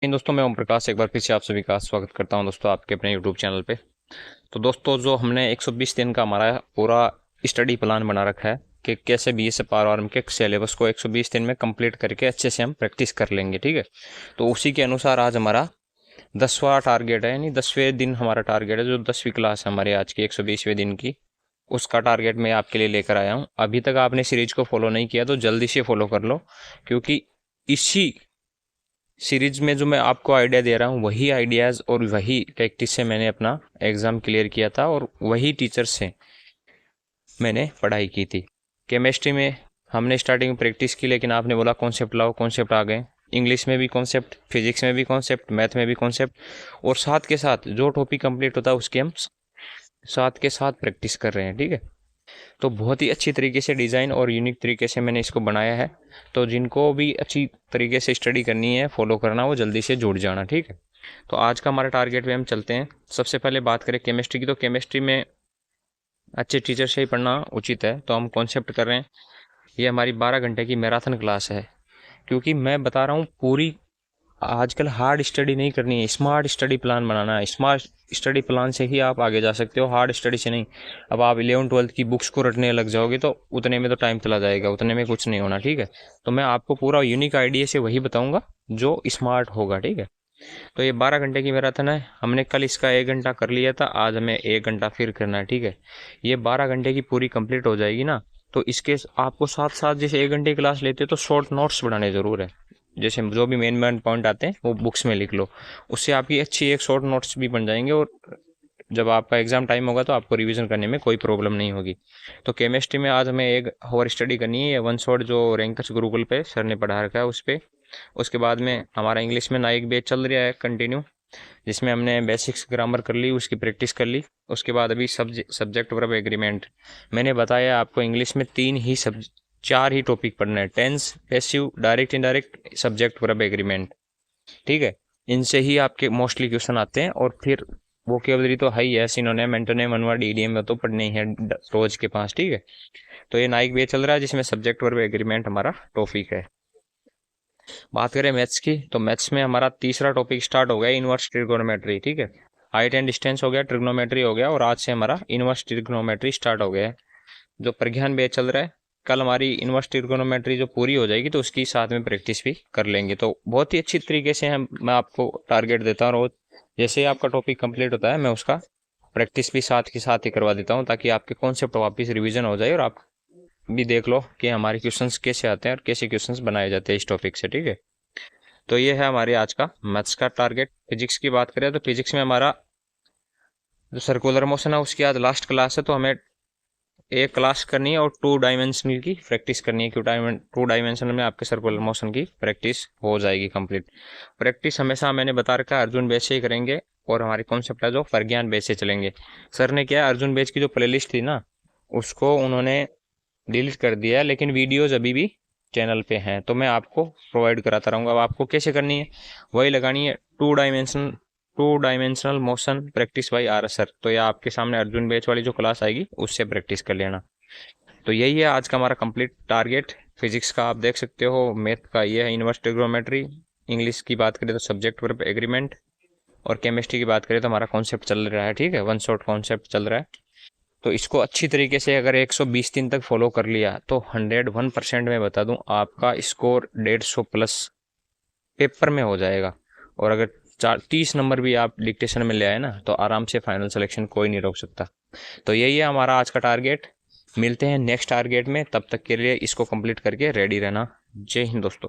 दोस्तों मैं ओम प्रकाश एक बार फिर से आप सभी का स्वागत करता हूं दोस्तों आपके अपने यूट्यूब चैनल पे। तो दोस्तों जो हमने 120 दिन का हमारा पूरा स्टडी प्लान बना रखा है कि कैसे बीएसएफ आरआरएम के सिलेबस को 120 दिन में कंप्लीट करके अच्छे से हम प्रैक्टिस कर लेंगे, ठीक है। तो उसी के अनुसार आज हमारा 10वां टारगेट है, यानी 10वें दिन हमारा टारगेट है। जो 10वीं क्लास है हमारे आज की 120वें दिन की, उसका टारगेट मैं आपके लिए लेकर आया हूँ। अभी तक आपने सीरीज को फॉलो नहीं किया तो जल्दी से फॉलो कर लो, क्योंकि इसी सीरीज में जो मैं आपको आइडिया दे रहा हूँ वही आइडियाज़ और वही प्रैक्टिस से मैंने अपना एग्ज़ाम क्लियर किया था और वही टीचर से मैंने पढ़ाई की थी। केमिस्ट्री में हमने स्टार्टिंग में प्रैक्टिस की, लेकिन आपने बोला कॉन्सेप्ट लाओ, कॉन्सेप्ट आ गए। इंग्लिश में भी कॉन्सेप्ट, फिजिक्स में भी कॉन्सेप्ट, मैथ में भी कॉन्सेप्ट, और साथ के साथ जो टॉपिक कंप्लीट होता है उसकी हम साथ के साथ प्रैक्टिस कर रहे हैं, ठीक है। तो बहुत ही अच्छी तरीके से डिज़ाइन और यूनिक तरीके से मैंने इसको बनाया है। तो जिनको भी अच्छी तरीके से स्टडी करनी है, फॉलो करना, वो जल्दी से जुड़ जाना, ठीक है। तो आज का हमारा टारगेट पे हम चलते हैं। सबसे पहले बात करें केमिस्ट्री की, तो केमिस्ट्री में अच्छे टीचर से ही पढ़ना उचित है। तो हम कॉन्सेप्ट कर रहे हैं, ये हमारी 12 घंटे की मैराथन क्लास है। क्योंकि मैं बता रहा हूँ पूरी आजकल हार्ड स्टडी नहीं करनी है, स्मार्ट स्टडी प्लान बनाना है। स्मार्ट स्टडी प्लान से ही आप आगे जा सकते हो, हार्ड स्टडी से नहीं। अब आप 11वीं 12वीं की बुक्स को रटने लग जाओगे तो उतने में तो टाइम चला जाएगा, उतने में कुछ नहीं होना, ठीक है। तो मैं आपको पूरा यूनिक आइडिया से वही बताऊंगा जो स्मार्ट होगा, ठीक है। तो ये 12 घंटे की मैराथन है। हमने कल इसका 1 घंटा कर लिया था, आज हमें 1 घंटा फिर करना है, ठीक है। ये 12 घंटे की पूरी कंप्लीट हो जाएगी ना, तो इसके आपको साथ साथ जैसे 1 घंटे की क्लास लेते हो तो शॉर्ट नोट्स बनाने ज़रूर है। जैसे जो भी मेन पॉइंट आते हैं वो बुक्स में लिख लो, उससे आपकी अच्छी एक शॉर्ट नोट्स भी बन जाएंगे, और जब आपका एग्जाम टाइम होगा तो आपको रिवीजन करने में कोई प्रॉब्लम नहीं होगी। तो केमिस्ट्री में आज हमें 1 आवर स्टडी करनी है, वन शॉट जो रैंकर्स गुरुकुल पे सर ने पढ़ा रखा है उस पर। उसके बाद में हमारा इंग्लिश में नाइक बैच चल रहा है कंटिन्यू, जिसमें हमने बेसिक्स ग्रामर कर ली, उसकी प्रैक्टिस कर ली। उसके बाद अभी सब्जेक्ट वर्ब एग्रीमेंट मैंने बताया आपको। इंग्लिश में 4 ही टॉपिक पढ़ना है, tense, passive, direct, indirect, subject verb agreement, ठीक है। इनसे ही आपके मोस्टली क्वेश्चन आते हैं। और फिर वोकेबलरी तो हाई है, सिनोनिम, एंटोनिम, वन ईडीएम में तो पढ़ने ही है रोज के 5, ठीक है। तो ये नाइक वे चल रहा है जिसमें सब्जेक्ट वर्ब एग्रीमेंट हमारा टॉपिक है। बात करें मैथ्स की, तो मैथ्स में हमारा तीसरा टॉपिक स्टार्ट हो गया, इनवर्स ट्रिग्नोमेट्री, ठीक है। हाइट एंड डिस्टेंस हो गया, ट्रिग्नोमेट्री हो गया, और आज से हमारा इनवर्स ट्रिग्नोमेट्री स्टार्ट हो गया है। जो प्रज्ञान बैच चल रहा है, कल हमारी इनवर्स ट्रिग्नोमेट्री जो पूरी हो जाएगी तो उसकी साथ में प्रैक्टिस भी कर लेंगे। तो बहुत ही अच्छी तरीके से मैं आपको टारगेट देता हूँ रोज। जैसे ही आपका टॉपिक कंप्लीट होता है मैं उसका प्रैक्टिस भी साथ के साथ ही करवा देता हूँ, ताकि आपके कॉन्सेप्ट वापस रिवीजन हो जाए और आप भी देख लो कि हमारे क्वेश्चंस कैसे आते हैं और कैसे क्वेश्चंस बनाए जाते हैं इस टॉपिक से, ठीक है। तो ये है हमारे आज का मैथ्स का टारगेट। फिजिक्स की बात करें तो फिजिक्स में हमारा जो सर्कुलर मोशन है उसकी आज लास्ट क्लास है, तो हमें एक क्लास करनी है और 2 डायमेंशनल की प्रैक्टिस करनी है। क्योंकि 2 डायमेंशनल में आपके सर्कुलर मोशन की प्रैक्टिस हो जाएगी कंप्लीट। प्रैक्टिस हमेशा मैंने बता रखा है अर्जुन बैच से ही करेंगे, और हमारी कॉन्सेप्ट है जो प्रज्ञान बैच से चलेंगे। सर ने क्या, अर्जुन बैच की जो प्लेलिस्ट थी ना उसको उन्होंने डिलीट कर दिया है, लेकिन वीडियोज अभी भी चैनल पे हैं, तो मैं आपको प्रोवाइड कराता रहूँगा। अब आपको कैसे करनी है, वही लगानी है, 2 dimensional motion practice by R sir. तो यह आपके सामने अर्जुन बैच वाली जो क्लास आएगी उससे प्रैक्टिस कर लेना। तो यही है आज का हमारा कंप्लीट टारगेट। फिजिक्स का आप देख सकते हो, मैथ का ये है इनवर्स ट्रिग्नोमेट्री, इंग्लिश की बात करें तो सब्जेक्ट वर्ब एग्रीमेंट, और केमिस्ट्री की बात करें तो हमारा कॉन्सेप्ट चल रहा है, ठीक है, वन शॉट कॉन्सेप्ट चल रहा है। तो इसको अच्छी तरीके से अगर 120 दिन तक फॉलो कर लिया तो 101% मैं बता दूं आपका स्कोर 150 प्लस पेपर में हो जाएगा। और अगर 30 नंबर भी आप डिक्टेशन में ले आए ना तो आराम से फाइनल सिलेक्शन कोई नहीं रोक सकता। तो यही है हमारा आज का टारगेट। मिलते हैं नेक्स्ट टारगेट में, तब तक के लिए इसको कंप्लीट करके रेडी रहना। जय हिंद दोस्तों।